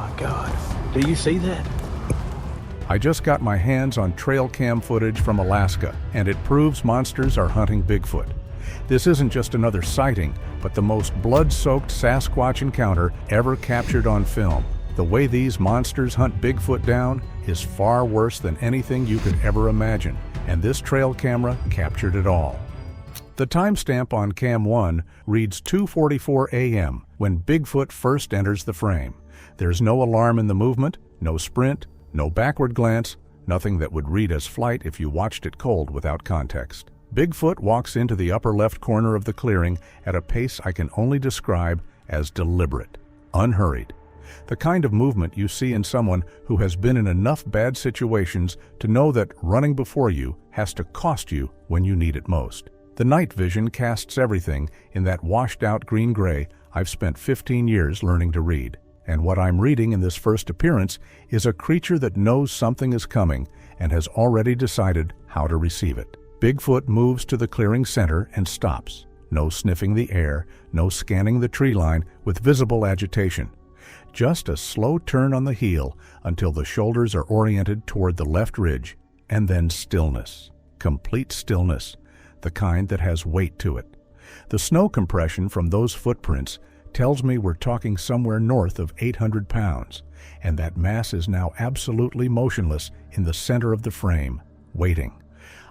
my God. Do you see that? I just got my hands on trail cam footage from Alaska, and it proves monsters are hunting Bigfoot. This isn't just another sighting, but the most blood-soaked Sasquatch encounter ever captured on film. The way these monsters hunt Bigfoot down is far worse than anything you could ever imagine, and this trail camera captured it all. The timestamp on Cam 1 reads 2:44 a.m. when Bigfoot first enters the frame. There's no alarm in the movement, no sprint, no backward glance, nothing that would read as flight if you watched it cold without context. Bigfoot walks into the upper left corner of the clearing at a pace I can only describe as deliberate, unhurried. The kind of movement you see in someone who has been in enough bad situations to know that running before you has to cost you when you need it most. The night vision casts everything in that washed-out green-gray I've spent 15 years learning to read. And what I'm reading in this first appearance is a creature that knows something is coming and has already decided how to receive it. Bigfoot moves to the clearing center and stops. No sniffing the air, no scanning the tree line with visible agitation. Just a slow turn on the heel until the shoulders are oriented toward the left ridge, and then stillness. Complete stillness, the kind that has weight to it. The snow compression from those footprints tells me we're talking somewhere north of 800 pounds, and that mass is now absolutely motionless in the center of the frame, waiting.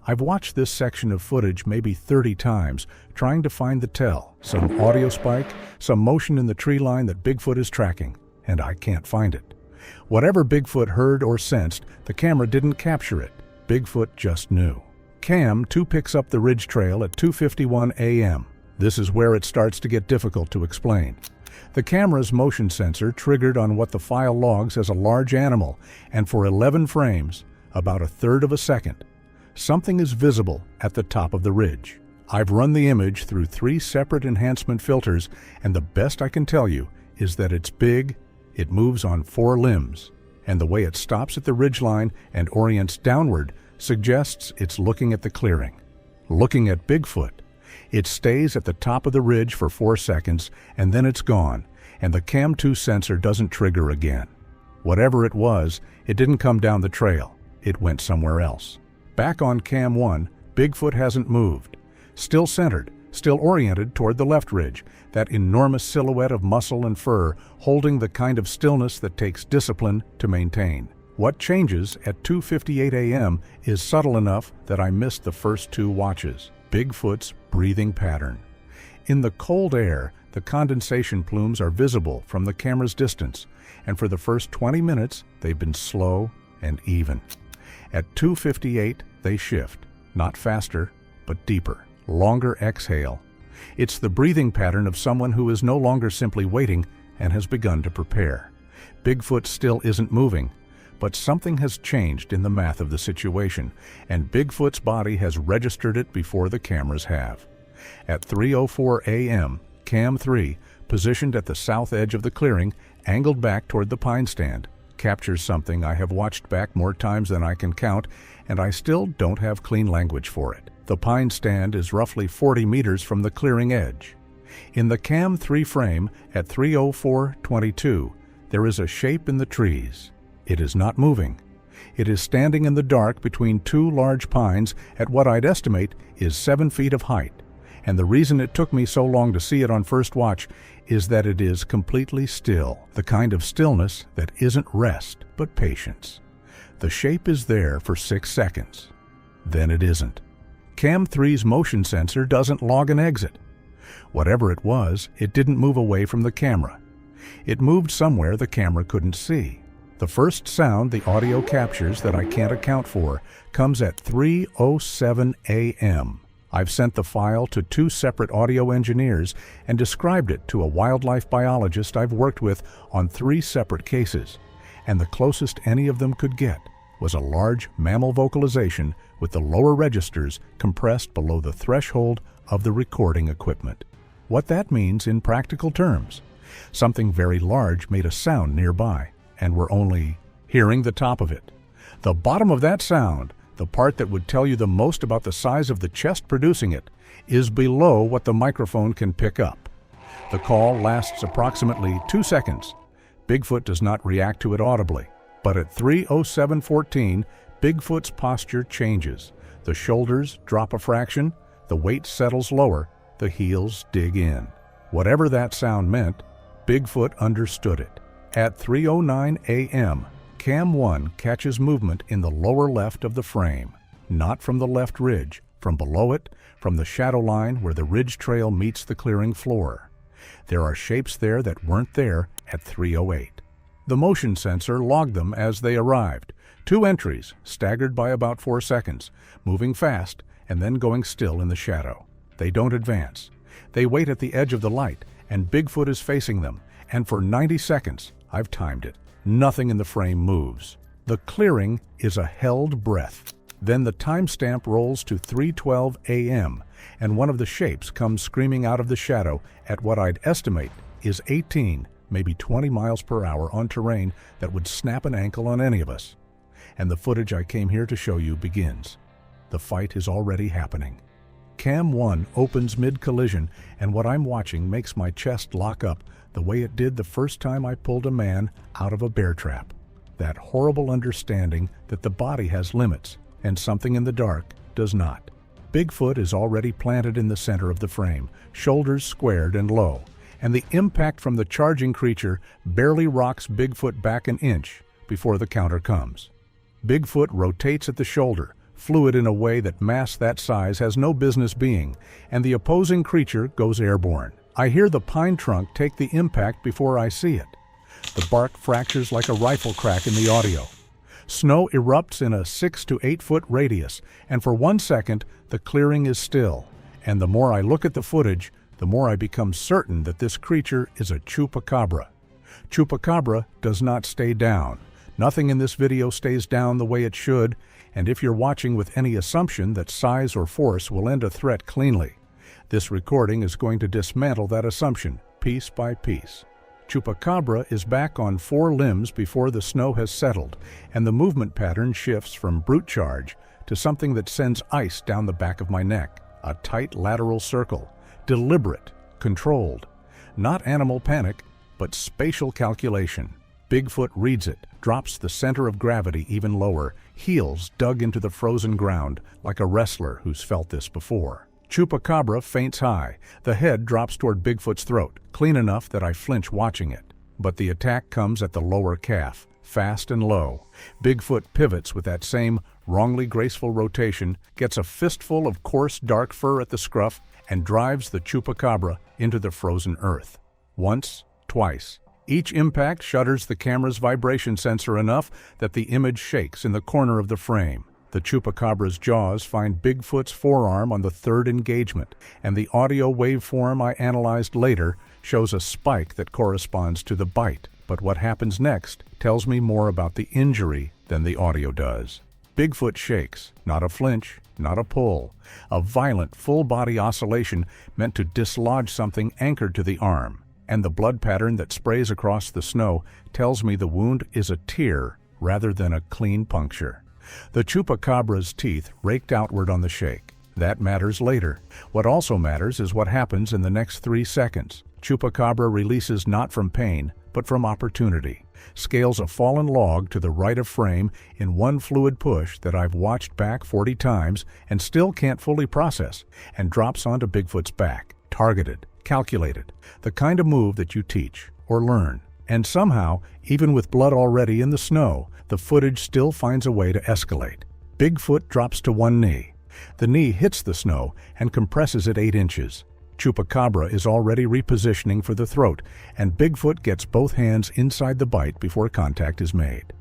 I've watched this section of footage maybe 30 times, trying to find the tell, some audio spike, some motion in the tree line that Bigfoot is tracking, and I can't find it. Whatever Bigfoot heard or sensed, the camera didn't capture it. Bigfoot just knew. Cam 2 picks up the ridge trail at 2:51 a.m. This is where it starts to get difficult to explain. The camera's motion sensor triggered on what the file logs as a large animal, and for 11 frames, about a third of a second, something is visible at the top of the ridge. I've run the image through 3 separate enhancement filters, and the best I can tell you is that it's big, it moves on 4 limbs, and the way it stops at the ridgeline and orients downward suggests it's looking at the clearing, looking at Bigfoot. It stays at the top of the ridge for 4 seconds, and then it's gone, and the Cam 2 sensor doesn't trigger again. Whatever it was, it didn't come down the trail. It went somewhere else. Back on Cam 1, Bigfoot hasn't moved. Still centered, still oriented toward the left ridge, that enormous silhouette of muscle and fur holding the kind of stillness that takes discipline to maintain. What changes at 2:58 a.m. is subtle enough that I missed the first 2 watches. Bigfoot's breathing pattern. In the cold air, the condensation plumes are visible from the camera's distance, and for the first 20 minutes, they've been slow and even. At 2:58, they shift, not faster, but deeper, longer exhale. It's the breathing pattern of someone who is no longer simply waiting and has begun to prepare. Bigfoot still isn't moving, but something has changed in the math of the situation, and Bigfoot's body has registered it before the cameras have. At 3:04 a.m., Cam 3, positioned at the south edge of the clearing, angled back toward the pine stand, captures something I have watched back more times than I can count, and I still don't have clean language for it. The pine stand is roughly 40 meters from the clearing edge. In the Cam 3 frame at 3:04:22, there is a shape in the trees. It is not moving. It is standing in the dark between 2 large pines at what I'd estimate is 7 feet of height. And the reason it took me so long to see it on first watch is that it is completely still, the kind of stillness that isn't rest, but patience. The shape is there for 6 seconds. Then it isn't. Cam 3's motion sensor doesn't log an exit. Whatever it was, it didn't move away from the camera. It moved somewhere the camera couldn't see. The first sound the audio captures that I can't account for comes at 3:07 a.m. I've sent the file to 2 separate audio engineers and described it to a wildlife biologist I've worked with on 3 separate cases, and the closest any of them could get was a large mammal vocalization with the lower registers compressed below the threshold of the recording equipment. What that means in practical terms: something very large made a sound nearby, and we're only hearing the top of it. The bottom of that sound, the part that would tell you the most about the size of the chest producing it, is below what the microphone can pick up. The call lasts approximately 2 seconds. Bigfoot does not react to it audibly, but at 3:07:14, Bigfoot's posture changes. The shoulders drop a fraction, the weight settles lower, the heels dig in. Whatever that sound meant, Bigfoot understood it. At 3:09 a.m., Cam 1 catches movement in the lower left of the frame, not from the left ridge, from below it, from the shadow line where the ridge trail meets the clearing floor. There are shapes there that weren't there at 3:08. The motion sensor logged them as they arrived. 2 entries, staggered by about 4 seconds, moving fast and then going still in the shadow. They don't advance. They wait at the edge of the light, and Bigfoot is facing them, and for 90 seconds, I've timed it, nothing in the frame moves. The clearing is a held breath. Then the timestamp rolls to 3:12 a.m., and one of the shapes comes screaming out of the shadow at what I'd estimate is 18, maybe 20 miles per hour on terrain that would snap an ankle on any of us. And the footage I came here to show you begins. The fight is already happening. Cam 1 opens mid-collision, and what I'm watching makes my chest lock up the way it did the first time I pulled a man out of a bear trap. That horrible understanding that the body has limits, and something in the dark does not. Bigfoot is already planted in the center of the frame, shoulders squared and low, and the impact from the charging creature barely rocks Bigfoot back an inch before the counter comes. Bigfoot rotates at the shoulder, fluid in a way that mass that size has no business being, and the opposing creature goes airborne. I hear the pine trunk take the impact before I see it. The bark fractures like a rifle crack in the audio. Snow erupts in a 6 to 8 foot radius, and for 1 second, the clearing is still. And the more I look at the footage, the more I become certain that this creature is a chupacabra. Chupacabra does not stay down. Nothing in this video stays down the way it should, and if you're watching with any assumption that size or force will end a threat cleanly, this recording is going to dismantle that assumption, piece by piece. Chupacabra is back on 4 limbs before the snow has settled, and the movement pattern shifts from brute charge to something that sends ice down the back of my neck, a tight lateral circle, deliberate, controlled. Not animal panic, but spatial calculation. Bigfoot reads it, drops the center of gravity even lower, heels dug into the frozen ground like a wrestler who's felt this before. Chupacabra feints high. The head drops toward Bigfoot's throat, clean enough that I flinch watching it. But the attack comes at the lower calf, fast and low. Bigfoot pivots with that same wrongly graceful rotation, gets a fistful of coarse dark fur at the scruff, and drives the Chupacabra into the frozen earth. Once, twice. Each impact shudders the camera's vibration sensor enough that the image shakes in the corner of the frame. The Chupacabra's jaws find Bigfoot's forearm on the 3rd engagement, and the audio waveform I analyzed later shows a spike that corresponds to the bite. But what happens next tells me more about the injury than the audio does. Bigfoot shakes, not a flinch, not a pull, a violent full-body oscillation meant to dislodge something anchored to the arm. And the blood pattern that sprays across the snow tells me the wound is a tear rather than a clean puncture. The Chupacabra's teeth raked outward on the shake. That matters later. What also matters is what happens in the next 3 seconds. Chupacabra releases not from pain, but from opportunity. Scales a fallen log to the right of frame in one fluid push that I've watched back 40 times and still can't fully process, and drops onto Bigfoot's back, targeted, calculated, the kind of move that you teach or learn. And somehow, even with blood already in the snow, the footage still finds a way to escalate. Bigfoot drops to one knee. The knee hits the snow and compresses it 8 inches. Chupacabra is already repositioning for the throat, and Bigfoot gets both hands inside the bite before contact is made.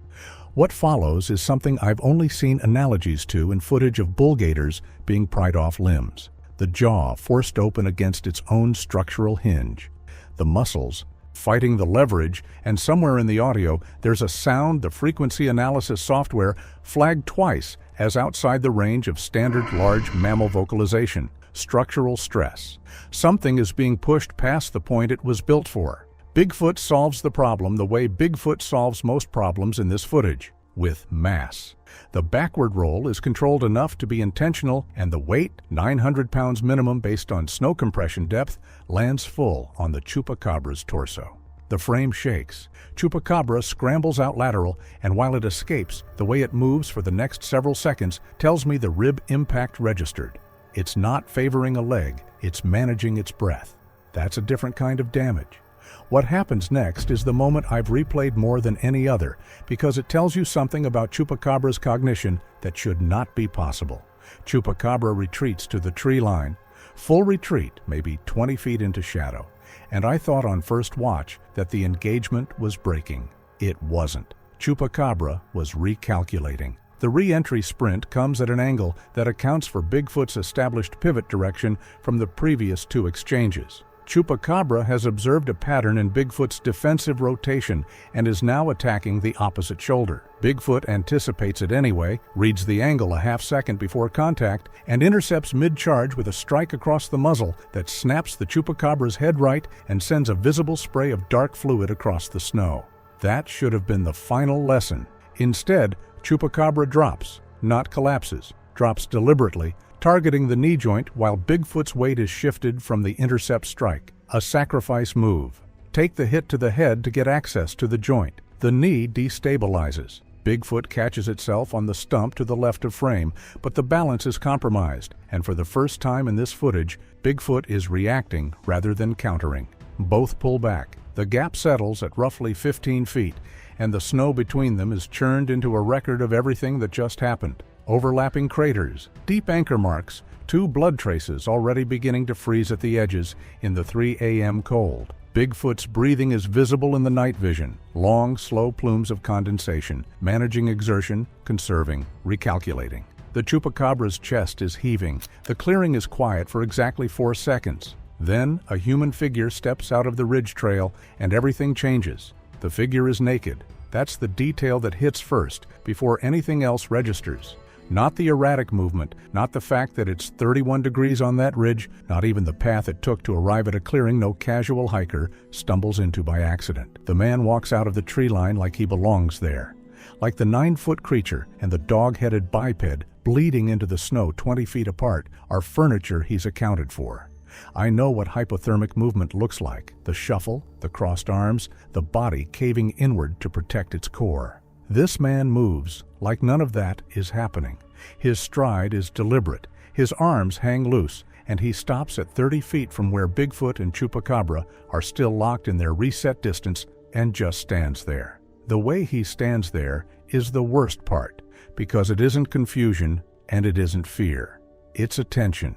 What follows is something I've only seen analogies to in footage of bull gators being pried off limbs. The jaw forced open against its own structural hinge. The muscles fighting the leverage, and somewhere in the audio there's a sound the frequency analysis software flagged twice as outside the range of standard large mammal vocalization. Structural stress. Something is being pushed past the point it was built for. Bigfoot solves the problem the way Bigfoot solves most problems in this footage, with mass. The backward roll is controlled enough to be intentional, and the weight, 900 pounds minimum based on snow compression depth, lands full on the Chupacabra's torso. The frame shakes. Chupacabra scrambles out lateral, and while it escapes, the way it moves for the next several seconds tells me the rib impact registered. It's not favoring a leg, it's managing its breath. That's a different kind of damage. What happens next is the moment I've replayed more than any other, because it tells you something about Chupacabra's cognition that should not be possible. Chupacabra retreats to the tree line. Full retreat, maybe 20 feet into shadow. And I thought on first watch that the engagement was breaking. It wasn't. Chupacabra was recalculating. The re-entry sprint comes at an angle that accounts for Bigfoot's established pivot direction from the previous two exchanges. Chupacabra has observed a pattern in Bigfoot's defensive rotation and is now attacking the opposite shoulder. Bigfoot anticipates it anyway, reads the angle a half second before contact, and intercepts mid-charge with a strike across the muzzle that snaps the Chupacabra's head right and sends a visible spray of dark fluid across the snow. That should have been the final lesson. Instead, Chupacabra drops, not collapses, drops deliberately, targeting the knee joint while Bigfoot's weight is shifted from the intercept strike. A sacrifice move. Take the hit to the head to get access to the joint. The knee destabilizes. Bigfoot catches itself on the stump to the left of frame, but the balance is compromised, and for the first time in this footage, Bigfoot is reacting rather than countering. Both pull back. The gap settles at roughly 15 feet, and the snow between them is churned into a record of everything that just happened. Overlapping craters, deep anchor marks, two blood traces already beginning to freeze at the edges in the 3 a.m. cold. Bigfoot's breathing is visible in the night vision, long, slow plumes of condensation, managing exertion, conserving, recalculating. The Chupacabra's chest is heaving. The clearing is quiet for exactly 4 seconds. Then, a human figure steps out of the ridge trail, and everything changes. The figure is naked. That's the detail that hits first, before anything else registers. Not the erratic movement, not the fact that it's 31 degrees on that ridge, not even the path it took to arrive at a clearing no casual hiker stumbles into by accident. The man walks out of the tree line like he belongs there. Like the 9-foot creature and the dog-headed biped bleeding into the snow 20 feet apart are furniture he's accounted for. I know what hypothermic movement looks like. The shuffle, the crossed arms, the body caving inward to protect its core. This man moves like none of that is happening. His stride is deliberate, his arms hang loose, and he stops at 30 feet from where Bigfoot and Chupacabra are still locked in their reset distance and just stands there. The way he stands there is the worst part, because it isn't confusion and it isn't fear. It's attention.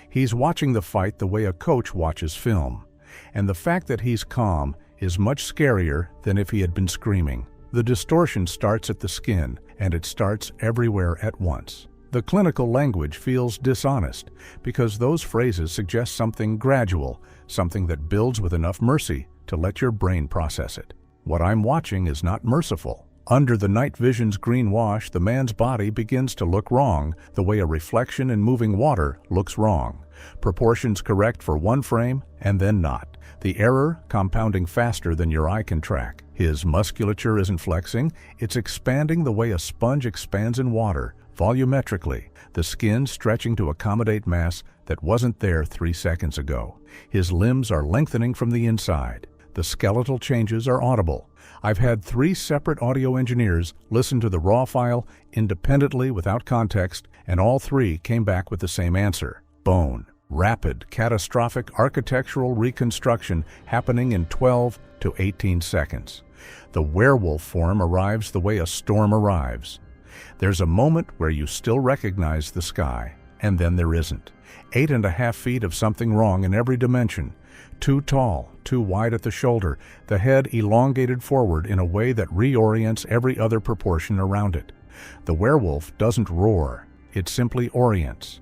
He's watching the fight the way a coach watches film, and the fact that he's calm is much scarier than if he had been screaming. The distortion starts at the skin, and it starts everywhere at once. The clinical language feels dishonest, because those phrases suggest something gradual, something that builds with enough mercy to let your brain process it. What I'm watching is not merciful. Under the night vision's green wash, the man's body begins to look wrong, the way a reflection in moving water looks wrong. Proportions correct for one frame, and then not. The error compounding faster than your eye can track. His musculature isn't flexing, it's expanding the way a sponge expands in water, volumetrically, the skin stretching to accommodate mass that wasn't there 3 seconds ago. His limbs are lengthening from the inside. The skeletal changes are audible. I've had 3 separate audio engineers listen to the raw file independently without context, and all 3 came back with the same answer. Bone. Rapid, catastrophic architectural reconstruction happening in 12 to 18 seconds. The werewolf form arrives the way a storm arrives. There's a moment where you still recognize the sky, and then there isn't. 8.5 feet of something wrong in every dimension. Too tall, too wide at the shoulder, the head elongated forward in a way that reorients every other proportion around it. The werewolf doesn't roar, it simply orients.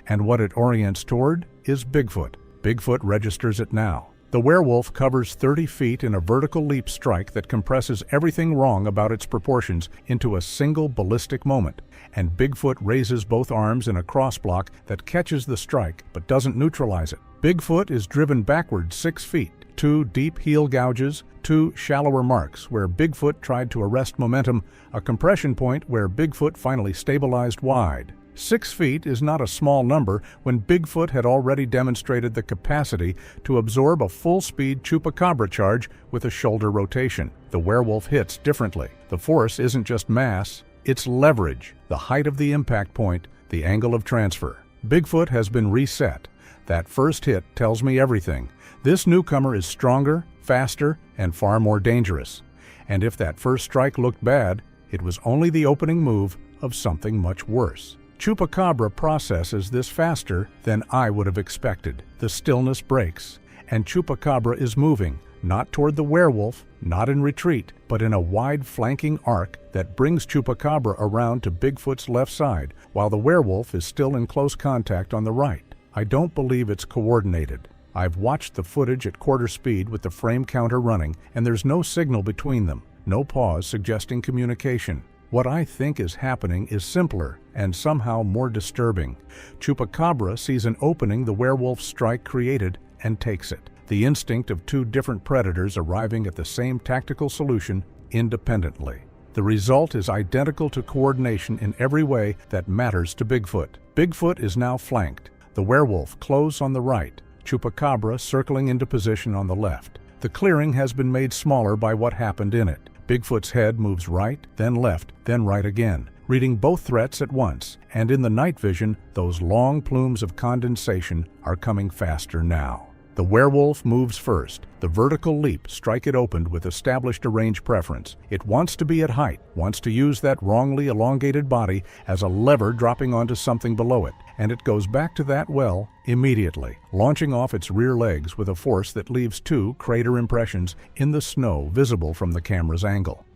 And what it orients toward is Bigfoot. Bigfoot registers it now. The werewolf covers 30 feet in a vertical leap strike that compresses everything wrong about its proportions into a single ballistic moment, and Bigfoot raises both arms in a cross block that catches the strike but doesn't neutralize it. Bigfoot is driven backward 6 feet, 2 deep heel gouges, 2 shallower marks where Bigfoot tried to arrest momentum, a compression point where Bigfoot finally stabilized wide. 6 feet is not a small number when Bigfoot had already demonstrated the capacity to absorb a full-speed chupacabra charge with a shoulder rotation. The werewolf hits differently. The force isn't just mass, it's leverage, the height of the impact point, the angle of transfer. Bigfoot has been reset. That first hit tells me everything. This newcomer is stronger, faster, and far more dangerous. And if that first strike looked bad, it was only the opening move of something much worse. Chupacabra processes this faster than I would have expected. The stillness breaks, and Chupacabra is moving, not toward the werewolf, not in retreat, but in a wide flanking arc that brings Chupacabra around to Bigfoot's left side, while the werewolf is still in close contact on the right. I don't believe it's coordinated. I've watched the footage at quarter speed with the frame counter running, and there's no signal between them, no pause suggesting communication. What I think is happening is simpler and somehow more disturbing. Chupacabra sees an opening the werewolf's strike created and takes it. The instinct of two different predators arriving at the same tactical solution independently. The result is identical to coordination in every way that matters to Bigfoot. Bigfoot is now flanked. The werewolf close on the right, Chupacabra circling into position on the left. The clearing has been made smaller by what happened in it. Bigfoot's head moves right, then left, then right again, reading both threats at once, and in the night vision, those long plumes of condensation are coming faster now. The werewolf moves first. The vertical leap strike it opened with established a range preference. It wants to be at height, wants to use that wrongly elongated body as a lever dropping onto something below it, and it goes back to that well immediately, launching off its rear legs with a force that leaves 2 crater impressions in the snow visible from the camera's angle.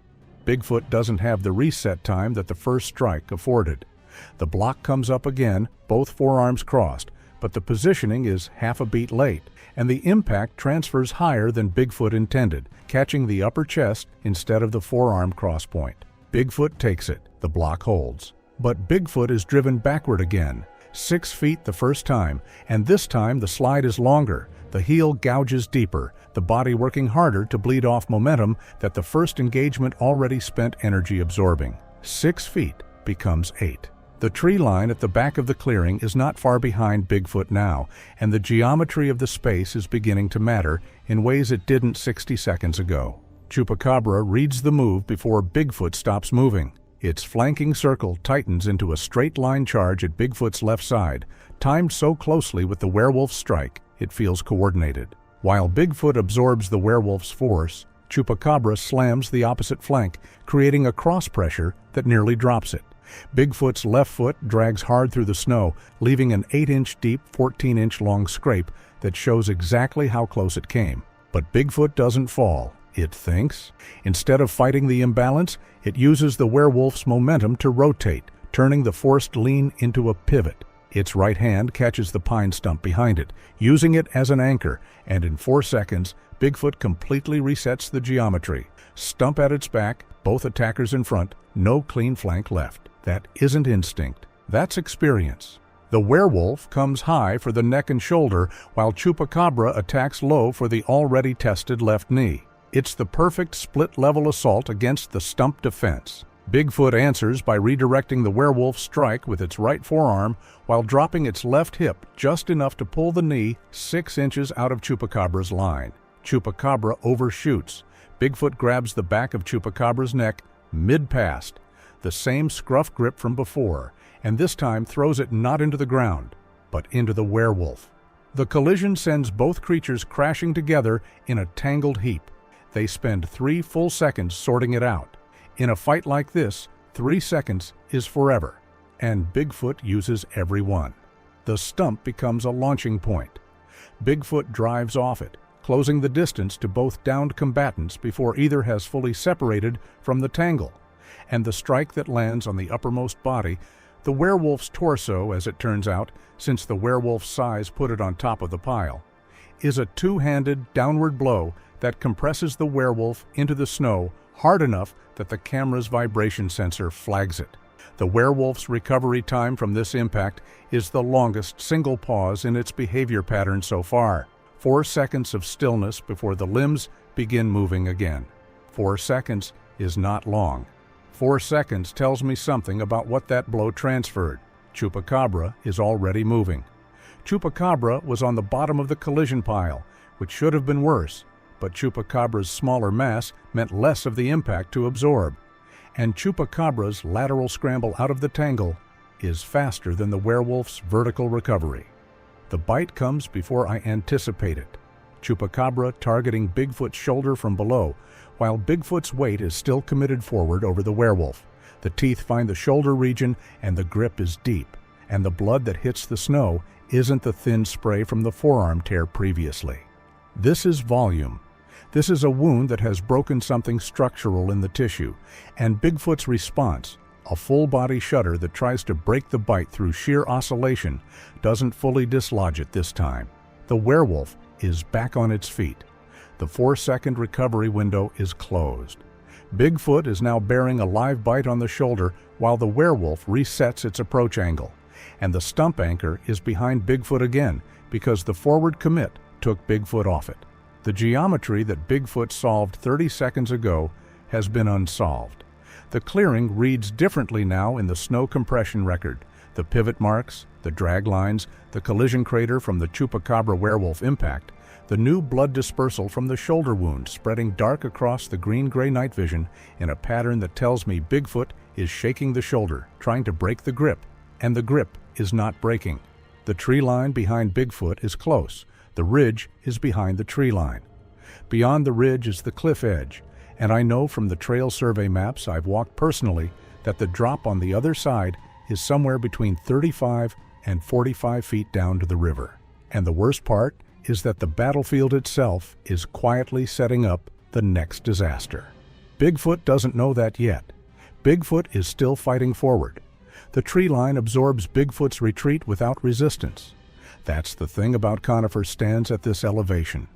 Bigfoot doesn't have the reset time that the first strike afforded. The block comes up again, both forearms crossed, but the positioning is half a beat late, and the impact transfers higher than Bigfoot intended, catching the upper chest instead of the forearm crosspoint. Bigfoot takes it. The block holds. But Bigfoot is driven backward again, 6 feet the first time, and this time the slide is longer. The heel gouges deeper, the body working harder to bleed off momentum that the first engagement already spent energy absorbing. 6 feet becomes 8. The tree line at the back of the clearing is not far behind Bigfoot now, and the geometry of the space is beginning to matter in ways it didn't 60 seconds ago. Chupacabra reads the move before Bigfoot stops moving. Its flanking circle tightens into a straight-line charge at Bigfoot's left side, timed so closely with the werewolf's strike, it feels coordinated. While Bigfoot absorbs the werewolf's force, Chupacabra slams the opposite flank, creating a cross-pressure that nearly drops it. Bigfoot's left foot drags hard through the snow, leaving an 8-inch deep, 14-inch long scrape that shows exactly how close it came. But Bigfoot doesn't fall, it thinks. Instead of fighting the imbalance, it uses the werewolf's momentum to rotate, turning the forced lean into a pivot. Its right hand catches the pine stump behind it, using it as an anchor, and in 4 seconds, Bigfoot completely resets the geometry. Stump at its back, both attackers in front, no clean flank left. That isn't instinct. That's experience. The werewolf comes high for the neck and shoulder, while Chupacabra attacks low for the already tested left knee. It's the perfect split-level assault against the stump defense. Bigfoot answers by redirecting the werewolf's strike with its right forearm while dropping its left hip just enough to pull the knee 6 inches out of Chupacabra's line. Chupacabra overshoots. Bigfoot grabs the back of Chupacabra's neck mid-past, the same scruff grip from before, and this time throws it not into the ground, but into the werewolf. The collision sends both creatures crashing together in a tangled heap. They spend 3 full seconds sorting it out. In a fight like this, 3 seconds is forever, and Bigfoot uses every one. The stump becomes a launching point. Bigfoot drives off it, closing the distance to both downed combatants before either has fully separated from the tangle. And the strike that lands on the uppermost body, the werewolf's torso, as it turns out, since the werewolf's size put it on top of the pile, is a two-handed downward blow that compresses the werewolf into the snow hard enough that the camera's vibration sensor flags it. The werewolf's recovery time from this impact is the longest single pause in its behavior pattern so far. 4 seconds of stillness before the limbs begin moving again. 4 seconds is not long. 4 seconds tells me something about what that blow transferred. Chupacabra is already moving. Chupacabra was on the bottom of the collision pile, which should have been worse, but Chupacabra's smaller mass meant less of the impact to absorb. And Chupacabra's lateral scramble out of the tangle is faster than the werewolf's vertical recovery. The bite comes before I anticipate it. Chupacabra targeting Bigfoot's shoulder from below, while Bigfoot's weight is still committed forward over the werewolf. The teeth find the shoulder region and the grip is deep, and the blood that hits the snow isn't the thin spray from the forearm tear previously. This is volume. This is a wound that has broken something structural in the tissue, and Bigfoot's response, a full-body shudder that tries to break the bite through sheer oscillation, doesn't fully dislodge it this time. The werewolf is back on its feet. The 4-second recovery window is closed. Bigfoot is now bearing a live bite on the shoulder while the werewolf resets its approach angle, and the stump anchor is behind Bigfoot again because the forward commit took Bigfoot off it. The geometry that Bigfoot solved 30 seconds ago has been unsolved. The clearing reads differently now in the snow compression record. The pivot marks, the drag lines, the collision crater from the Chupacabra werewolf impact, the new blood dispersal from the shoulder wound spreading dark across the green-gray night vision in a pattern that tells me Bigfoot is shaking the shoulder, trying to break the grip, and the grip is not breaking. The tree line behind Bigfoot is close. The ridge is behind the tree line. Beyond the ridge is the cliff edge, and I know from the trail survey maps I've walked personally that the drop on the other side is somewhere between 35 and 45 feet down to the river. And the worst part is that the battlefield itself is quietly setting up the next disaster. Bigfoot doesn't know that yet. Bigfoot is still fighting forward. The tree line absorbs Bigfoot's retreat without resistance. That's the thing about conifer stands at this elevation.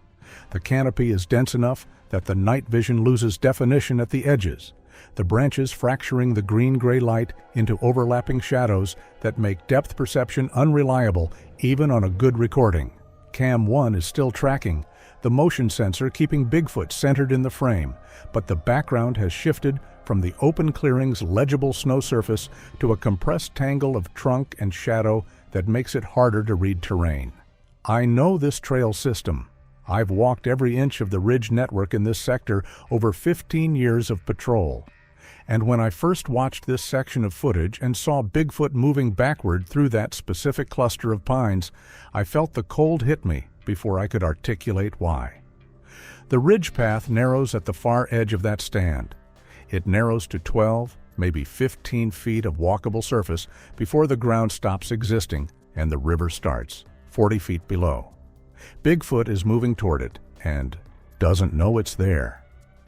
The canopy is dense enough that the night vision loses definition at the edges, the branches fracturing the green-gray light into overlapping shadows that make depth perception unreliable even on a good recording. Cam 1 is still tracking, the motion sensor keeping Bigfoot centered in the frame, but the background has shifted from the open clearing's legible snow surface to a compressed tangle of trunk and shadow that makes it harder to read terrain. I know this trail system. I've walked every inch of the ridge network in this sector over 15 years of patrol. And when I first watched this section of footage and saw Bigfoot moving backward through that specific cluster of pines, I felt the cold hit me before I could articulate why. The ridge path narrows at the far edge of that stand. It narrows to 12, maybe 15 feet of walkable surface before the ground stops existing and the river starts, 40 feet below. Bigfoot is moving toward it and doesn't know it's there.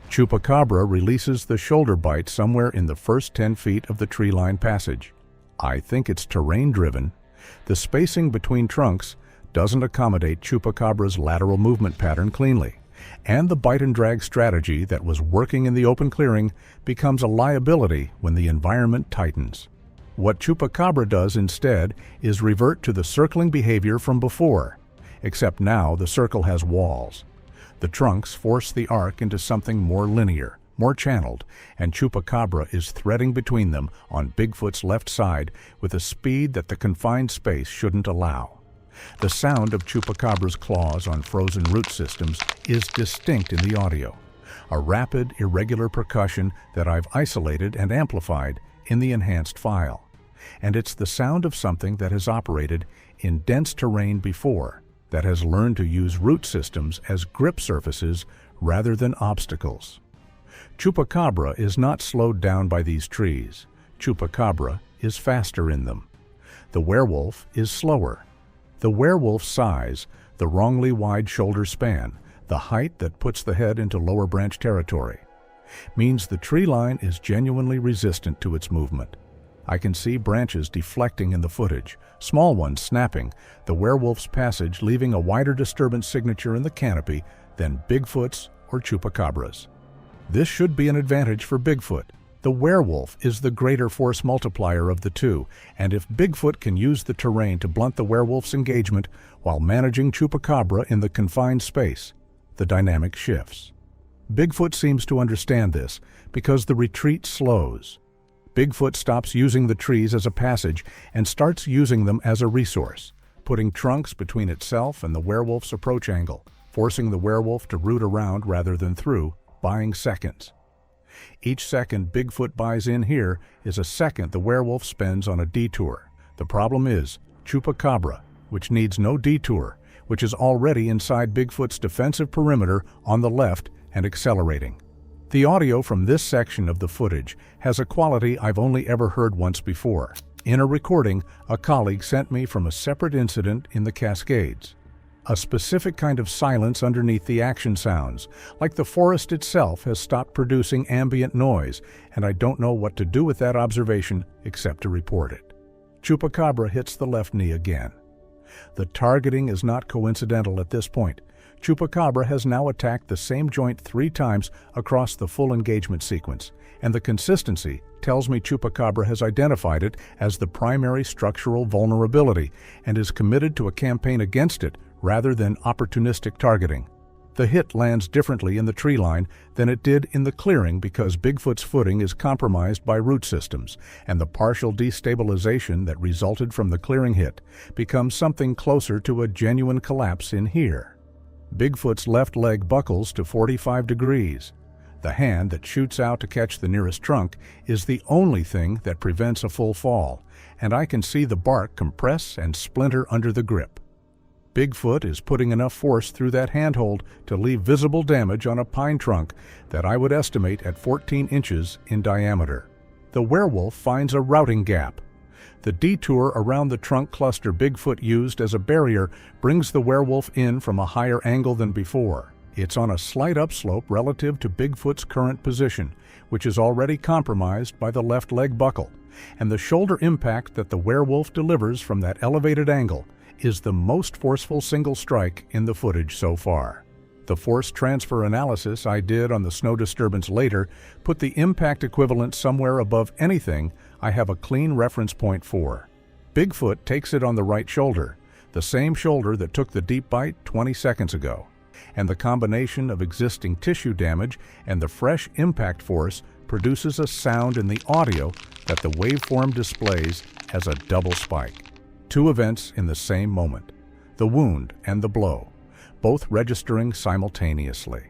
Chupacabra releases the shoulder bite somewhere in the first 10 feet of the tree line passage. I think it's terrain-driven. The spacing between trunks doesn't accommodate Chupacabra's lateral movement pattern cleanly, and the bite and drag strategy that was working in the open clearing becomes a liability when the environment tightens. What Chupacabra does instead is revert to the circling behavior from before, except now the circle has walls. The trunks force the arc into something more linear, more channeled, and Chupacabra is threading between them on Bigfoot's left side with a speed that the confined space shouldn't allow. The sound of Chupacabra's claws on frozen root systems is distinct in the audio, a rapid, irregular percussion that I've isolated and amplified in the enhanced file. And it's the sound of something that has operated in dense terrain before, that has learned to use root systems as grip surfaces rather than obstacles. Chupacabra is not slowed down by these trees. Chupacabra is faster in them. The werewolf is slower. The werewolf's size, the wrongly wide shoulder span, the height that puts the head into lower branch territory, means the tree line is genuinely resistant to its movement. I can see branches deflecting in the footage, small ones snapping, the werewolf's passage leaving a wider disturbance signature in the canopy than Bigfoot's or Chupacabra's. This should be an advantage for Bigfoot. The werewolf is the greater force multiplier of the two, and if Bigfoot can use the terrain to blunt the werewolf's engagement while managing Chupacabra in the confined space, the dynamic shifts. Bigfoot seems to understand this because the retreat slows. Bigfoot stops using the trees as a passage and starts using them as a resource, putting trunks between itself and the werewolf's approach angle, forcing the werewolf to root around rather than through, buying seconds. Each second Bigfoot buys in here is a second the werewolf spends on a detour. The problem is Chupacabra, which needs no detour, which is already inside Bigfoot's defensive perimeter on the left and accelerating. The audio from this section of the footage has a quality I've only ever heard once before, in a recording a colleague sent me from a separate incident in the Cascades. A specific kind of silence underneath the action sounds, like the forest itself has stopped producing ambient noise, and I don't know what to do with that observation except to report it. Chupacabra hits the left knee again. The targeting is not coincidental at this point. Chupacabra has now attacked the same joint 3 times across the full engagement sequence, and the consistency tells me Chupacabra has identified it as the primary structural vulnerability and is committed to a campaign against it rather than opportunistic targeting. The hit lands differently in the tree line than it did in the clearing because Bigfoot's footing is compromised by root systems, and the partial destabilization that resulted from the clearing hit becomes something closer to a genuine collapse in here. Bigfoot's left leg buckles to 45 degrees. The hand that shoots out to catch the nearest trunk is the only thing that prevents a full fall, and I can see the bark compress and splinter under the grip. Bigfoot is putting enough force through that handhold to leave visible damage on a pine trunk that I would estimate at 14 inches in diameter. The werewolf finds a routing gap. The detour around the trunk cluster Bigfoot used as a barrier brings the werewolf in from a higher angle than before. It's on a slight upslope relative to Bigfoot's current position, which is already compromised by the left leg buckle, and the shoulder impact that the werewolf delivers from that elevated angle is the most forceful single strike in the footage so far. The force transfer analysis I did on the snow disturbance later put the impact equivalent somewhere above anything I have a clean reference point for. Bigfoot takes it on the right shoulder, the same shoulder that took the deep bite 20 seconds ago, and the combination of existing tissue damage and the fresh impact force produces a sound in the audio that the waveform displays as a double spike. 2 events in the same moment, the wound and the blow, both registering simultaneously.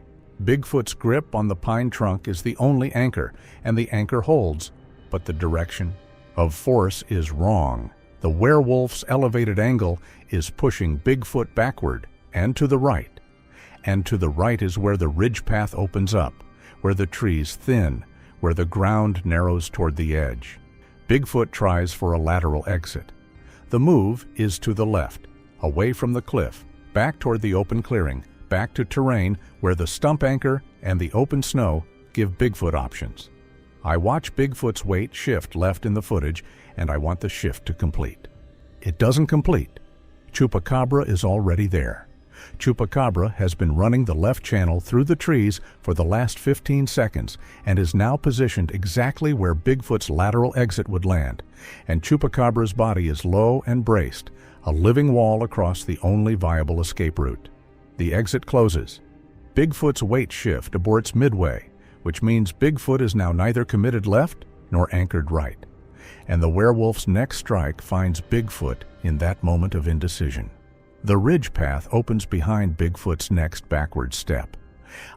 Bigfoot's grip on the pine trunk is the only anchor, and the anchor holds, but the direction of force is wrong. The werewolf's elevated angle is pushing Bigfoot backward and to the right. And to the right is where the ridge path opens up, where the trees thin, where the ground narrows toward the edge. Bigfoot tries for a lateral exit. The move is to the left, away from the cliff, back toward the open clearing, back to terrain where the stump anchor and the open snow give Bigfoot options. I watch Bigfoot's weight shift left in the footage, and I want the shift to complete. It doesn't complete. Chupacabra is already there. Chupacabra has been running the left channel through the trees for the last 15 seconds and is now positioned exactly where Bigfoot's lateral exit would land, and Chupacabra's body is low and braced, a living wall across the only viable escape route. The exit closes. Bigfoot's weight shift aborts midway, which means Bigfoot is now neither committed left nor anchored right, and the werewolf's next strike finds Bigfoot in that moment of indecision. The ridge path opens behind Bigfoot's next backward step.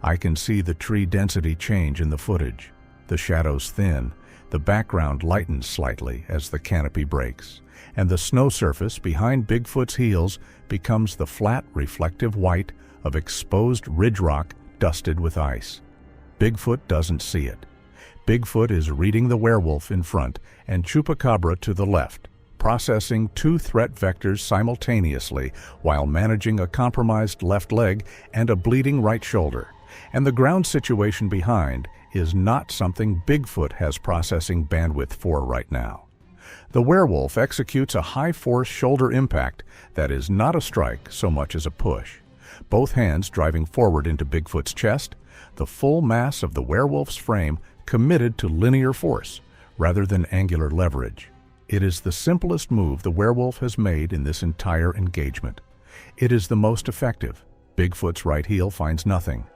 I can see the tree density change in the footage. The shadows thin, the background lightens slightly as the canopy breaks, and the snow surface behind Bigfoot's heels becomes the flat, reflective white of exposed ridge rock dusted with ice. Bigfoot doesn't see it. Bigfoot is reading the werewolf in front and Chupacabra to the left, processing 2 threat vectors simultaneously while managing a compromised left leg and a bleeding right shoulder. And the ground situation behind is not something Bigfoot has processing bandwidth for right now. The werewolf executes a high-force shoulder impact that is not a strike so much as a push, both hands driving forward into Bigfoot's chest, the full mass of the werewolf's frame committed to linear force rather than angular leverage. It is the simplest move the werewolf has made in this entire engagement. It is the most effective. Bigfoot's right heel finds nothing.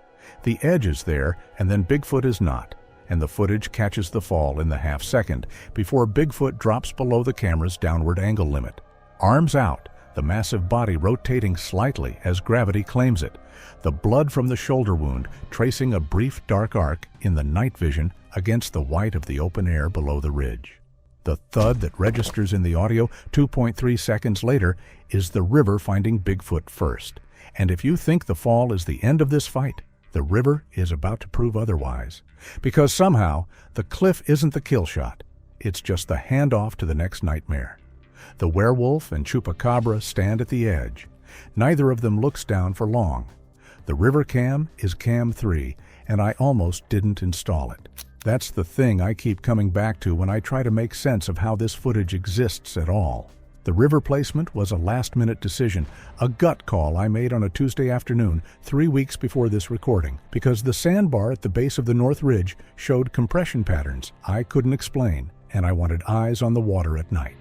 The edge is there, and then Bigfoot is not, and the footage catches the fall in the half-second before Bigfoot drops below the camera's downward angle limit. Arms out, the massive body rotating slightly as gravity claims it, the blood from the shoulder wound tracing a brief dark arc in the night vision against the white of the open air below the ridge. The thud that registers in the audio 2.3 seconds later is the river finding Bigfoot first. And if you think the fall is the end of this fight, the river is about to prove otherwise. Because somehow, the cliff isn't the kill shot. It's just the handoff to the next nightmare. The werewolf and chupacabra stand at the edge. Neither of them looks down for long. The river cam is cam 3, and I almost didn't install it. That's the thing I keep coming back to when I try to make sense of how this footage exists at all. The river placement was a last-minute decision, a gut call I made on a Tuesday afternoon 3 weeks before this recording, because the sandbar at the base of the North Ridge showed compression patterns I couldn't explain, and I wanted eyes on the water at night.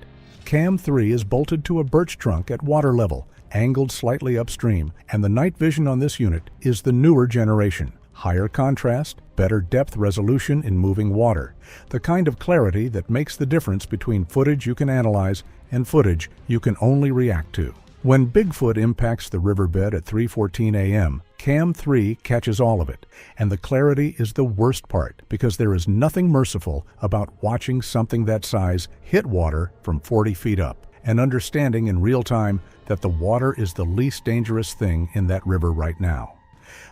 Cam 3 is bolted to a birch trunk at water level, angled slightly upstream, and the night vision on this unit is the newer generation. Higher contrast, better depth resolution in moving water, the kind of clarity that makes the difference between footage you can analyze and footage you can only react to. When Bigfoot impacts the riverbed at 3:14 a.m., Cam 3 catches all of it, and the clarity is the worst part because there is nothing merciful about watching something that size hit water from 40 feet up and understanding in real time that the water is the least dangerous thing in that river right now.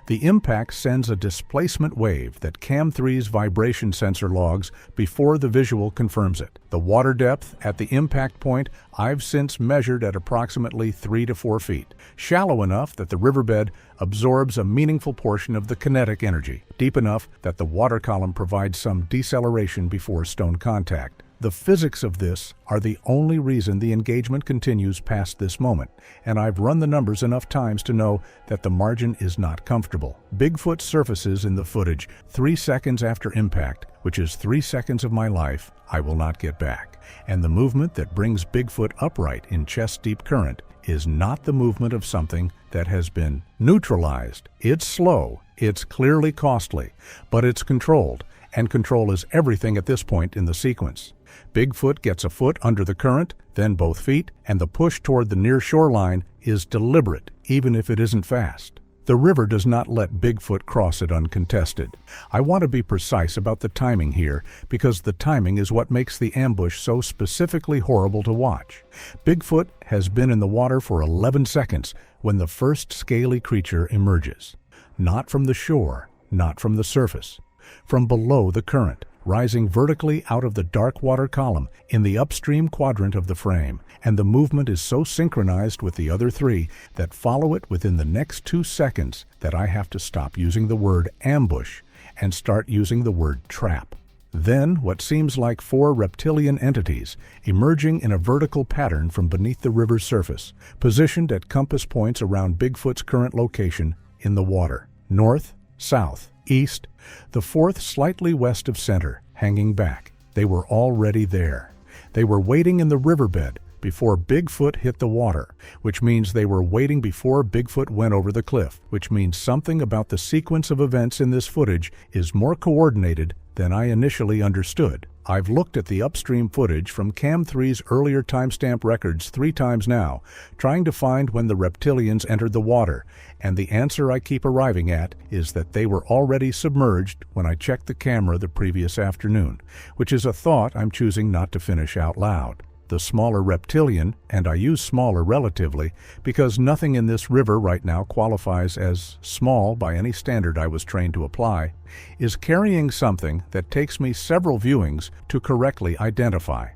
The impact sends a displacement wave that Cam 3's vibration sensor logs before the visual confirms it. The water depth at the impact point I've since measured at approximately 3 to 4 feet, shallow enough that the riverbed absorbs a meaningful portion of the kinetic energy, deep enough that the water column provides some deceleration before stone contact. The physics of this are the only reason the engagement continues past this moment, and I've run the numbers enough times to know that the margin is not comfortable. Bigfoot surfaces in the footage 3 seconds after impact, which is 3 seconds of my life I will not get back. And the movement that brings Bigfoot upright in chest-deep current is not the movement of something that has been neutralized. It's slow, it's clearly costly, but it's controlled, and control is everything at this point in the sequence. Bigfoot gets a foot under the current, then both feet, and the push toward the near shoreline is deliberate, even if it isn't fast. The river does not let Bigfoot cross it uncontested. I want to be precise about the timing here, because the timing is what makes the ambush so specifically horrible to watch. Bigfoot has been in the water for 11 seconds when the first scaly creature emerges. Not from the shore, not from the surface. From below the current, rising vertically out of the dark water column in the upstream quadrant of the frame, and the movement is so synchronized with the other three that follow it within the next 2 seconds that I have to stop using the word ambush and start using the word trap. Then what seems like 4 reptilian entities emerging in a vertical pattern from beneath the river's surface, positioned at compass points around Bigfoot's current location in the water. North, south, east, the 4th slightly west of center, hanging back. They were already there. They were waiting in the riverbed before Bigfoot hit the water, which means they were waiting before Bigfoot went over the cliff, which means something about the sequence of events in this footage is more coordinated than I initially understood. I've looked at the upstream footage from Cam 3's earlier timestamp records 3 times now, trying to find when the reptilians entered the water, and the answer I keep arriving at is that they were already submerged when I checked the camera the previous afternoon, which is a thought I'm choosing not to finish out loud. The smaller reptilian, and I use smaller relatively because nothing in this river right now qualifies as small by any standard I was trained to apply, is carrying something that takes me several viewings to correctly identify.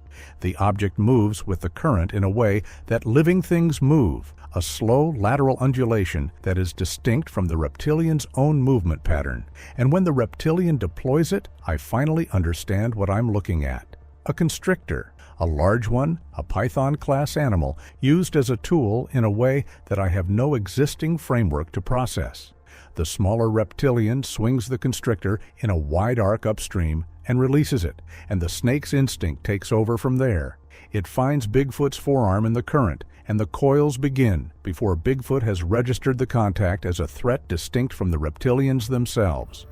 The object moves with the current in a way that living things move, a slow lateral undulation that is distinct from the reptilian's own movement pattern. And when the reptilian deploys it, I finally understand what I'm looking at. A constrictor. A large one, a python-class animal, used as a tool in a way that I have no existing framework to process. The smaller reptilian swings the constrictor in a wide arc upstream and releases it, and the snake's instinct takes over from there. It finds Bigfoot's forearm in the current, and the coils begin before Bigfoot has registered the contact as a threat distinct from the reptilians themselves.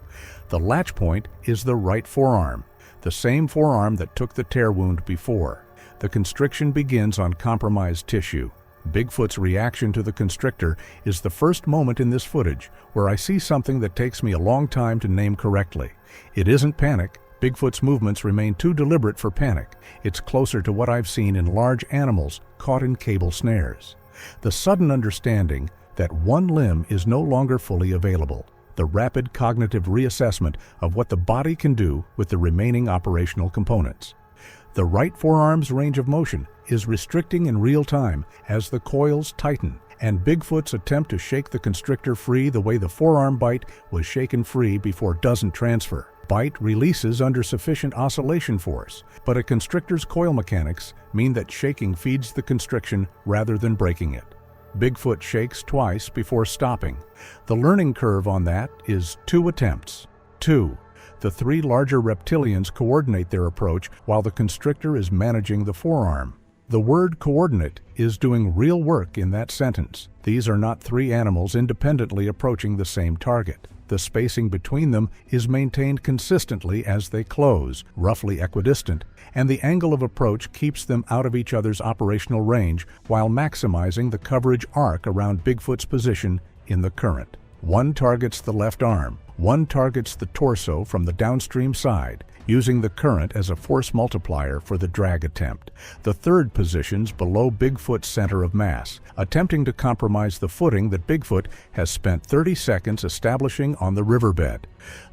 The latch point is the right forearm, the same forearm that took the tear wound before. The constriction begins on compromised tissue. Bigfoot's reaction to the constrictor is the first moment in this footage where I see something that takes me a long time to name correctly. It isn't panic. Bigfoot's movements remain too deliberate for panic. It's closer to what I've seen in large animals caught in cable snares. The sudden understanding that one limb is no longer fully available. The rapid cognitive reassessment of what the body can do with the remaining operational components. The right forearm's range of motion is restricting in real time as the coils tighten, and Bigfoot's attempt to shake the constrictor free the way the forearm bite was shaken free before doesn't transfer. Bite releases under sufficient oscillation force, but a constrictor's coil mechanics mean that shaking feeds the constriction rather than breaking it. Bigfoot shakes twice before stopping. The learning curve on that is 2 attempts. 2. The 3 larger reptilians coordinate their approach while the constrictor is managing the forearm. The word coordinate is doing real work in that sentence. These are not 3 animals independently approaching the same target. The spacing between them is maintained consistently as they close, roughly equidistant, and the angle of approach keeps them out of each other's operational range while maximizing the coverage arc around Bigfoot's position in the current. One targets the left arm, one targets the torso from the downstream side, using the current as a force multiplier for the drag attempt. The third positions below Bigfoot's center of mass, attempting to compromise the footing that Bigfoot has spent 30 seconds establishing on the riverbed.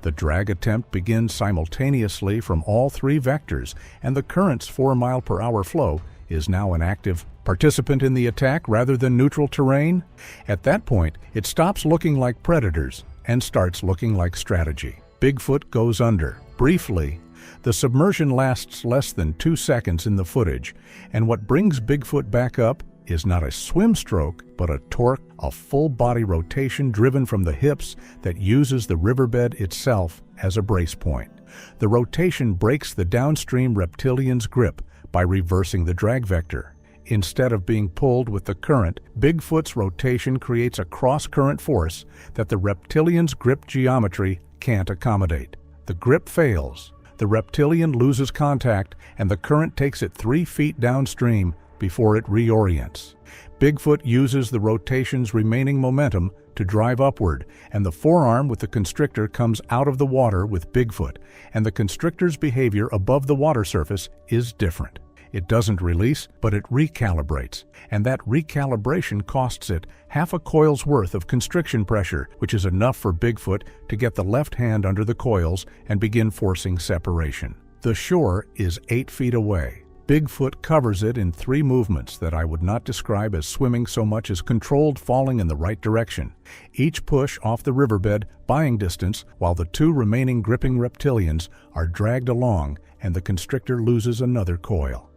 The drag attempt begins simultaneously from all 3 vectors, and the current's 4-mile-per-hour flow is now an active participant in the attack rather than neutral terrain. At that point, it stops looking like predators and starts looking like strategy. Bigfoot goes under. Briefly, the submersion lasts less than 2 seconds in the footage, and what brings Bigfoot back up is not a swim stroke, but a torque, a full-body rotation driven from the hips that uses the riverbed itself as a brace point. The rotation breaks the downstream reptilian's grip by reversing the drag vector. Instead of being pulled with the current, Bigfoot's rotation creates a cross-current force that the reptilian's grip geometry can't accommodate. The grip fails, the reptilian loses contact, and the current takes it 3 feet downstream before it reorients. Bigfoot uses the rotation's remaining momentum to drive upward, and the forearm with the constrictor comes out of the water with Bigfoot, and the constrictor's behavior above the water surface is different. It doesn't release, but it recalibrates, and that recalibration costs it half a coil's worth of constriction pressure, which is enough for Bigfoot to get the left hand under the coils and begin forcing separation. The shore is 8 feet away. Bigfoot covers it in 3 movements that I would not describe as swimming so much as controlled falling in the right direction, each push off the riverbed buying distance while the 2 remaining gripping reptilians are dragged along and the constrictor loses another coil.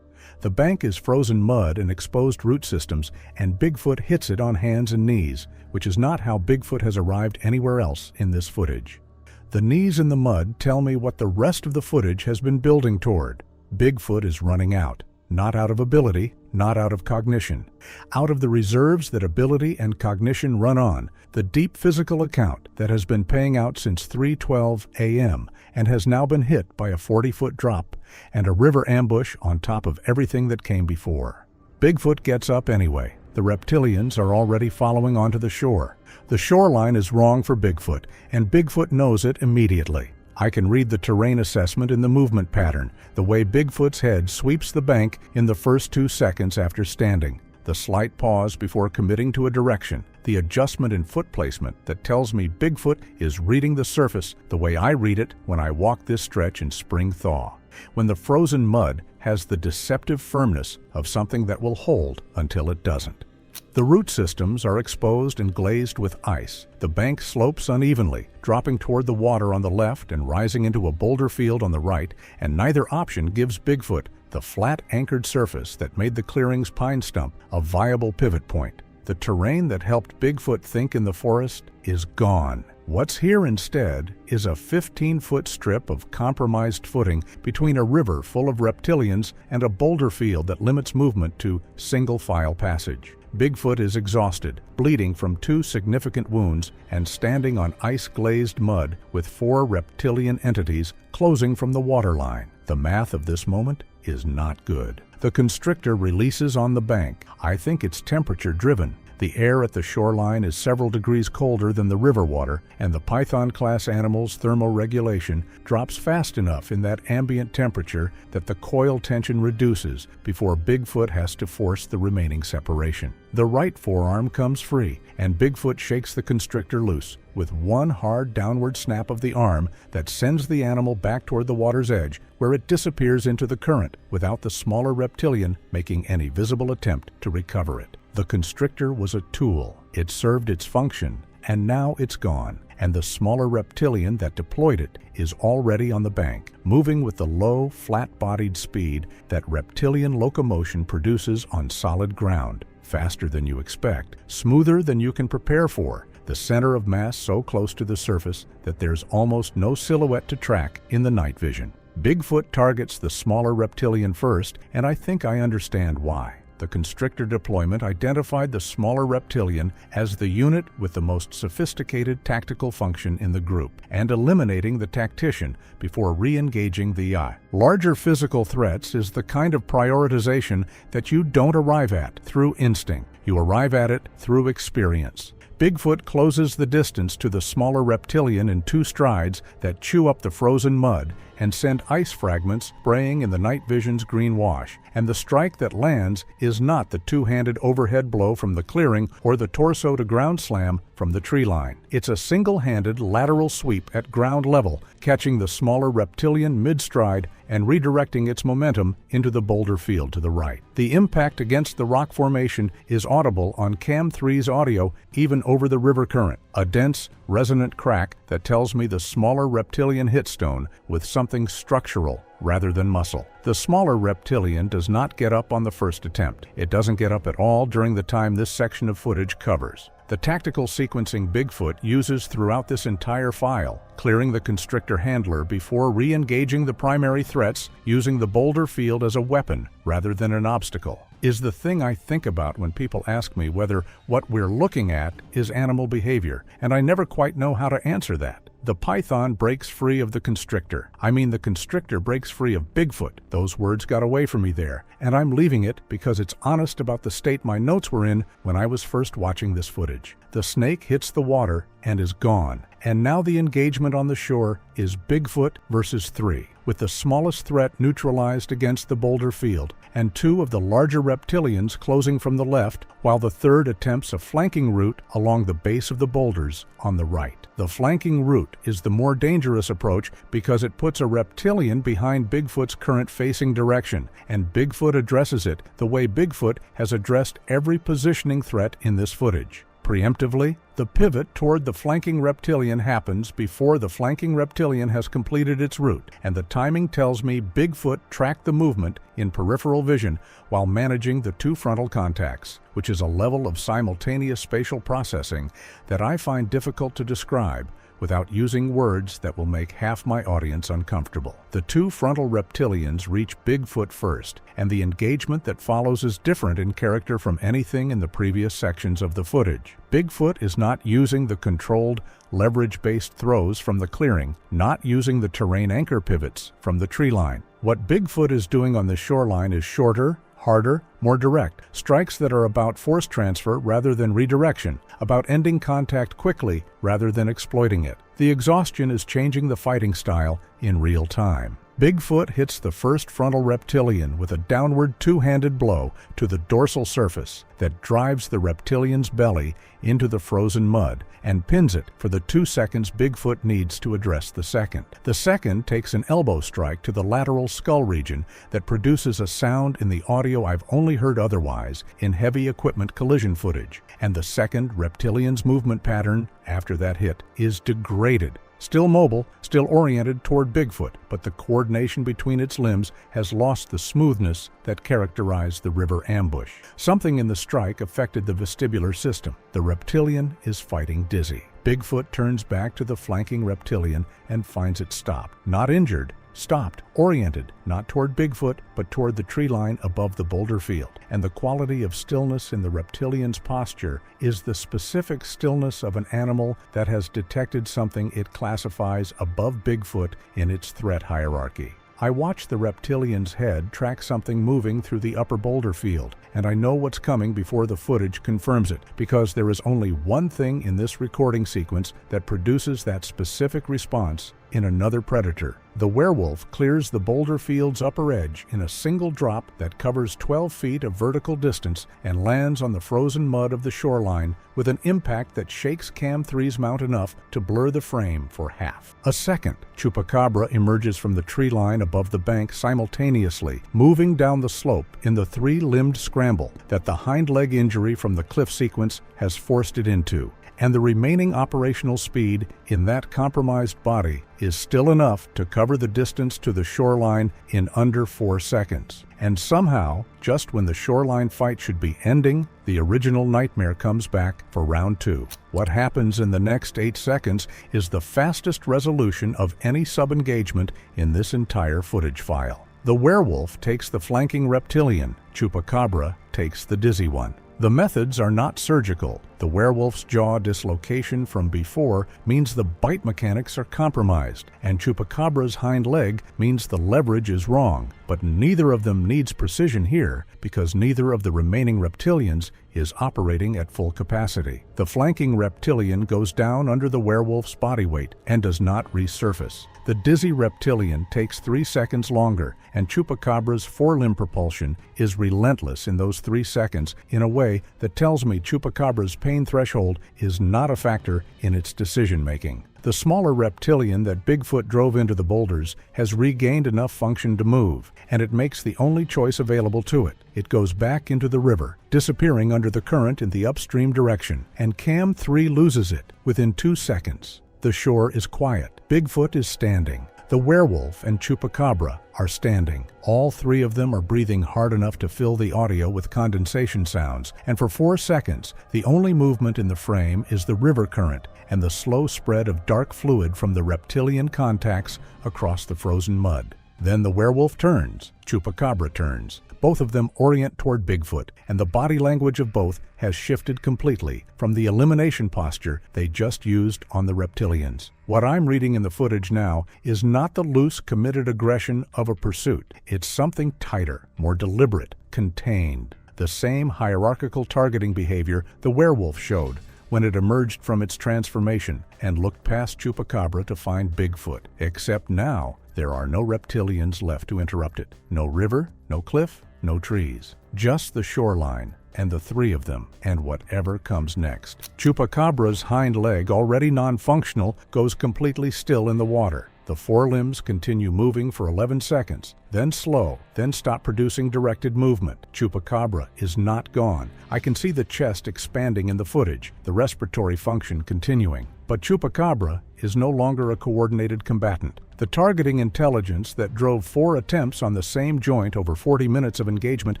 The bank is frozen mud and exposed root systems, and Bigfoot hits it on hands and knees, which is not how Bigfoot has arrived anywhere else in this footage. The knees in the mud tell me what the rest of the footage has been building toward. Bigfoot is running out. Not out of ability, not out of cognition. Out of the reserves that ability and cognition run on, the deep physical account that has been paying out since 3:12 a.m. and has now been hit by a 40-foot drop and a river ambush on top of everything that came before. Bigfoot gets up anyway. The reptilians are already following onto the shore. The shoreline is wrong for Bigfoot, and Bigfoot knows it immediately. I can read the terrain assessment in the movement pattern, the way Bigfoot's head sweeps the bank in the first 2 seconds after standing, the slight pause before committing to a direction, the adjustment in foot placement that tells me Bigfoot is reading the surface the way I read it when I walk this stretch in spring thaw, when the frozen mud has the deceptive firmness of something that will hold until it doesn't. The root systems are exposed and glazed with ice. The bank slopes unevenly, dropping toward the water on the left and rising into a boulder field on the right, and neither option gives Bigfoot the flat anchored surface that made the clearing's pine stump a viable pivot point. The terrain that helped Bigfoot think in the forest is gone. What's here instead is a 15-foot strip of compromised footing between a river full of reptilians and a boulder field that limits movement to single-file passage. Bigfoot is exhausted, bleeding from 2 significant wounds, and standing on ice-glazed mud with 4 reptilian entities closing from the waterline. The math of this moment is not good. The constrictor releases on the bank. I think it's temperature-driven. The air at the shoreline is several degrees colder than the river water, and the python-class animal's thermoregulation drops fast enough in that ambient temperature that the coil tension reduces before Bigfoot has to force the remaining separation. The right forearm comes free, and Bigfoot shakes the constrictor loose with one hard downward snap of the arm that sends the animal back toward the water's edge, where it disappears into the current without the smaller reptilian making any visible attempt to recover it. The constrictor was a tool. It served its function, and now it's gone, and the smaller reptilian that deployed it is already on the bank, moving with the low, flat-bodied speed that reptilian locomotion produces on solid ground, faster than you expect, smoother than you can prepare for, the center of mass so close to the surface that there's almost no silhouette to track in the night vision. Bigfoot targets the smaller reptilian first, and I think I understand why. The constrictor deployment identified the smaller reptilian as the unit with the most sophisticated tactical function in the group, and eliminating the tactician before re-engaging the eye. Larger physical threats is the kind of prioritization that you don't arrive at through instinct. You arrive at it through experience. Bigfoot closes the distance to the smaller reptilian in 2 strides that chew up the frozen mud and send ice fragments spraying in the night vision's green wash, and the strike that lands is not the 2-handed overhead blow from the clearing or the torso-to-ground slam from the tree line. It's a single-handed lateral sweep at ground level, catching the smaller reptilian mid-stride and redirecting its momentum into the boulder field to the right. The impact against the rock formation is audible on Cam 3's audio even over the river current, a dense, resonant crack that tells me the smaller reptilian hit stone with something structural rather than muscle. The smaller reptilian does not get up on the first attempt. It doesn't get up at all during the time this section of footage covers. The tactical sequencing Bigfoot uses throughout this entire file, clearing the constrictor handler before re-engaging the primary threats using the boulder field as a weapon rather than an obstacle, is the thing I think about when people ask me whether what we're looking at is animal behavior, and I never quite know how to answer that. The python breaks free of the constrictor. The constrictor breaks free of Bigfoot. Those words got away from me there, and I'm leaving it because it's honest about the state my notes were in when I was first watching this footage. The snake hits the water and is gone, and now the engagement on the shore is Bigfoot versus 3, with the smallest threat neutralized against the boulder field, and 2 of the larger reptilians closing from the left, while the third attempts a flanking route along the base of the boulders on the right. The flanking route is the more dangerous approach because it puts a reptilian behind Bigfoot's current facing direction, and Bigfoot addresses it the way Bigfoot has addressed every positioning threat in this footage. Preemptively, the pivot toward the flanking reptilian happens before the flanking reptilian has completed its route, and the timing tells me Bigfoot tracked the movement in peripheral vision while managing the 2 frontal contacts, which is a level of simultaneous spatial processing that I find difficult to describe without using words that will make half my audience uncomfortable. The 2 frontal reptilians reach Bigfoot first, and the engagement that follows is different in character from anything in the previous sections of the footage. Bigfoot is not using the controlled, leverage-based throws from the clearing, not using the terrain anchor pivots from the tree line. What Bigfoot is doing on the shoreline is shorter, harder, more direct, strikes that are about force transfer rather than redirection, about ending contact quickly rather than exploiting it. The exhaustion is changing the fighting style in real time. Bigfoot hits the first frontal reptilian with a downward 2-handed blow to the dorsal surface that drives the reptilian's belly into the frozen mud and pins it for the 2 seconds Bigfoot needs to address the second. The second takes an elbow strike to the lateral skull region that produces a sound in the audio I've only heard otherwise in heavy equipment collision footage, and the second reptilian's movement pattern after that hit is degraded. Still mobile, still oriented toward Bigfoot, but the coordination between its limbs has lost the smoothness that characterized the river ambush. Something in the strike affected the vestibular system. The reptilian is fighting dizzy. Bigfoot turns back to the flanking reptilian and finds it stopped. Not injured, stopped, oriented, not toward Bigfoot, but toward the tree line above the boulder field. And the quality of stillness in the reptilian's posture is the specific stillness of an animal that has detected something it classifies above Bigfoot in its threat hierarchy. I watch the reptilian's head track something moving through the upper boulder field, and I know what's coming before the footage confirms it, because there is only one thing in this recording sequence that produces that specific response in another predator. The werewolf clears the boulder field's upper edge in a single drop that covers 12 feet of vertical distance and lands on the frozen mud of the shoreline with an impact that shakes Cam 3's mount enough to blur the frame for half. A second chupacabra emerges from the tree line above the bank simultaneously, moving down the slope in the three-limbed scramble that the hind leg injury from the cliff sequence has forced it into. And the remaining operational speed in that compromised body is still enough to cover the distance to the shoreline in under 4 seconds. And somehow, just when the shoreline fight should be ending, the original nightmare comes back for round 2. What happens in the next 8 seconds is the fastest resolution of any sub-engagement in this entire footage file. The werewolf takes the flanking reptilian, chupacabra takes the dizzy one. The methods are not surgical. The werewolf's jaw dislocation from before means the bite mechanics are compromised, and chupacabra's hind leg means the leverage is wrong. But neither of them needs precision here, because neither of the remaining reptilians is operating at full capacity. The flanking reptilian goes down under the werewolf's body weight and does not resurface. The dizzy reptilian takes 3 seconds longer, and chupacabra's forelimb propulsion is relentless in those 3 seconds in a way that tells me chupacabra's pain threshold is not a factor in its decision-making. The smaller reptilian that Bigfoot drove into the boulders has regained enough function to move, and it makes the only choice available to it. It goes back into the river, disappearing under the current in the upstream direction, and Cam 3 loses it within 2 seconds. The shore is quiet. Bigfoot is standing. The werewolf and chupacabra are standing. All 3 of them are breathing hard enough to fill the audio with condensation sounds, and for 4 seconds, the only movement in the frame is the river current and the slow spread of dark fluid from the reptilian contacts across the frozen mud. Then the werewolf turns, chupacabra turns. Both of them orient toward Bigfoot, and the body language of both has shifted completely from the elimination posture they just used on the reptilians. What I'm reading in the footage now is not the loose, committed aggression of a pursuit. It's something tighter, more deliberate, contained. The same hierarchical targeting behavior the werewolf showed when it emerged from its transformation and looked past chupacabra to find Bigfoot. Except now, there are no reptilians left to interrupt it. No river, no cliff, no trees. Just the shoreline, and the 3 of them, and whatever comes next. Chupacabra's hind leg, already non-functional, goes completely still in the water. The forelimbs continue moving for 11 seconds, then slow, then stop producing directed movement. Chupacabra is not gone. I can see the chest expanding in the footage, the respiratory function continuing. But chupacabra is no longer a coordinated combatant. The targeting intelligence that drove 4 attempts on the same joint over 40 minutes of engagement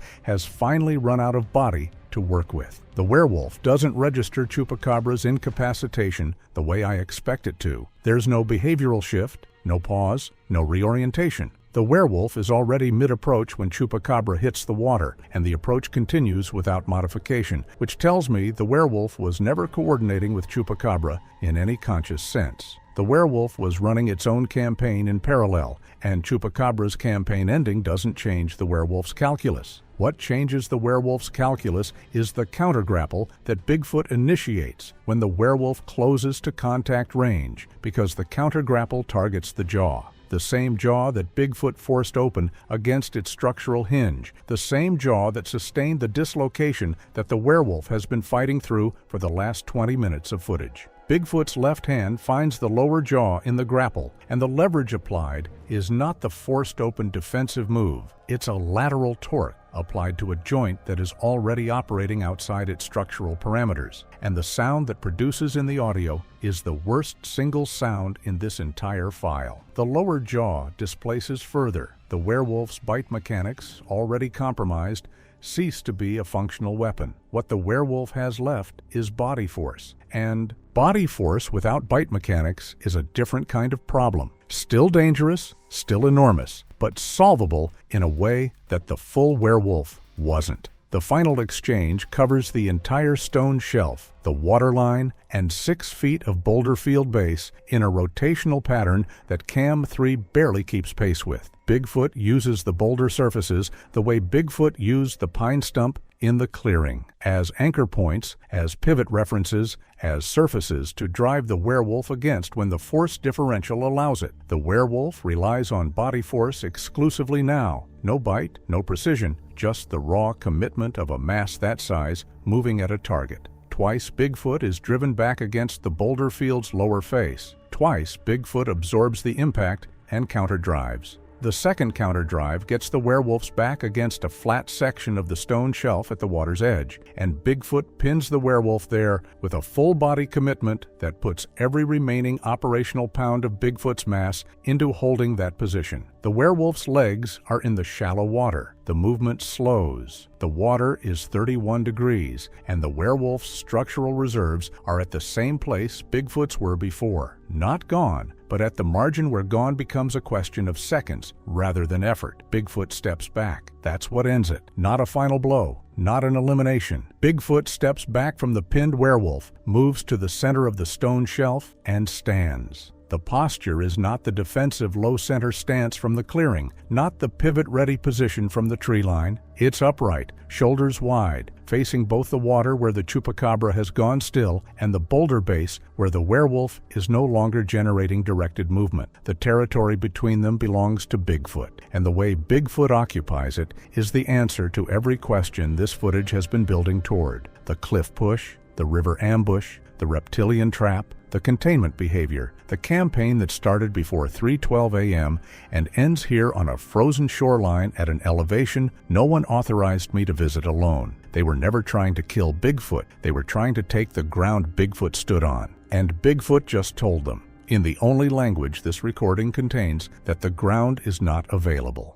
has finally run out of body to work with. The werewolf doesn't register chupacabra's incapacitation the way I expect it to. There's no behavioral shift, no pause, no reorientation. The werewolf is already mid-approach when chupacabra hits the water, and the approach continues without modification, which tells me the werewolf was never coordinating with chupacabra in any conscious sense. The werewolf was running its own campaign in parallel, and chupacabra's campaign ending doesn't change the werewolf's calculus. What changes the werewolf's calculus is the counter-grapple that Bigfoot initiates when the werewolf closes to contact range, because the counter-grapple targets the jaw. The same jaw that Bigfoot forced open against its structural hinge, the same jaw that sustained the dislocation that the werewolf has been fighting through for the last 20 minutes of footage. Bigfoot's left hand finds the lower jaw in the grapple, and the leverage applied is not the forced open defensive move. It's a lateral torque applied to a joint that is already operating outside its structural parameters, and the sound that produces in the audio is the worst single sound in this entire file. The lower jaw displaces further, the werewolf's bite mechanics, already compromised, cease to be a functional weapon. What the werewolf has left is body force. And body force without bite mechanics is a different kind of problem. Still dangerous, still enormous, but solvable in a way that the full werewolf wasn't. The final exchange covers the entire stone shelf, the waterline, and 6 feet of boulder field base in a rotational pattern that Cam 3 barely keeps pace with. Bigfoot uses the boulder surfaces the way Bigfoot used the pine stump in the clearing, as anchor points, as pivot references, as surfaces to drive the werewolf against when the force differential allows it. The werewolf relies on body force exclusively now. No bite, no precision, just the raw commitment of a mass that size moving at a target. Twice Bigfoot is driven back against the boulder field's lower face. Twice Bigfoot absorbs the impact and counterdrives. The second counterdrive gets the werewolf's back against a flat section of the stone shelf at the water's edge, and Bigfoot pins the werewolf there with a full-body commitment that puts every remaining operational pound of Bigfoot's mass into holding that position. The werewolf's legs are in the shallow water. The movement slows. The water is 31 degrees, and the werewolf's structural reserves are at the same place Bigfoot's were before. Not gone, but at the margin where gone becomes a question of seconds rather than effort. Bigfoot steps back. That's what ends it. Not a final blow, not an elimination. Bigfoot steps back from the pinned werewolf, moves to the center of the stone shelf, and stands. The posture is not the defensive low-center stance from the clearing, not the pivot-ready position from the tree line. It's upright, shoulders wide, facing both the water where the chupacabra has gone still and the boulder base where the werewolf is no longer generating directed movement. The territory between them belongs to Bigfoot, and the way Bigfoot occupies it is the answer to every question this footage has been building toward. The cliff push, the river ambush, the reptilian trap, the containment behavior, the campaign that started before 3:12 a.m. and ends here on a frozen shoreline at an elevation no one authorized me to visit alone. They were never trying to kill Bigfoot. They were trying to take the ground Bigfoot stood on. And Bigfoot just told them, in the only language this recording contains, that the ground is not available.